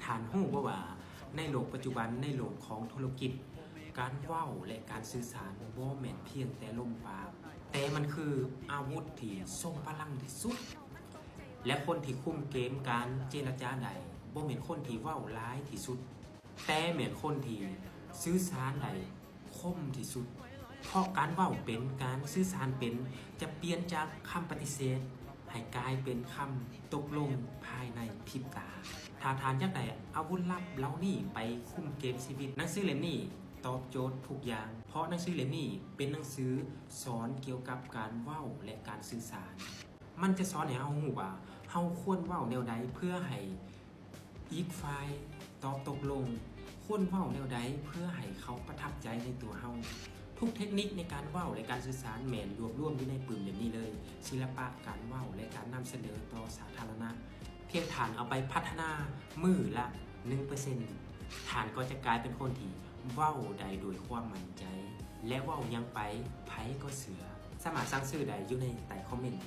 ฐานหู้ว่าในโลกปัจจุบันในโลกของธุรกิจการเว้าและการสื่อสารบ่แม่นเพียงแต่ลมปากแต่มันคืออาวุธที่ทรงพลังที่สุดและคนที่คุมเกมการเจรจาใดบ่แม่นคนที่เว้าร้ายที่สุดแต่แม่นคนที่สื่อสารใดคมที่สุดเพราะการเว้าเป็นการสื่อสารเป็นจะเปลี่ยนจากคำปฏิเสธให้กลายเป็นคำตกลงภายในพริบตาถ้าทานอยากได้อาวุธลับเหล่านี้ไปคุมเกมชีวิตหนังสือเล่มนี้ตอบโจทย์ทุกอย่างเพราะหนังสือเล่มนี้เป็นหนังสือสอนเกี่ยวกับการเว้าและการสื่อสารมันจะสอนให้เฮารู้ว่าเฮาควรเว้าแนวใดเพื่อให้อีกฝ่ายตอบตกลงควรเว้าแนวใดเพื่อให้เขาประทับใจในตัวเฮาทุกเทคนิคในการเว้าและการสื่อสารแม่นรวบรวมอยู่ในปึ้มเล่มนี้เลยศิลปะการเว้าและการนำเสนอต่อสาธารณะเพียงฐานเอาไปพัฒนามือละ 1% ฐานก็จะกลายเป็นคนที่เว้าได้โดยความมั่นใจและเว้ายังไปไผก็เสือสามารถสร้างชื่อได้อยู่ในใต้คอมเมนต์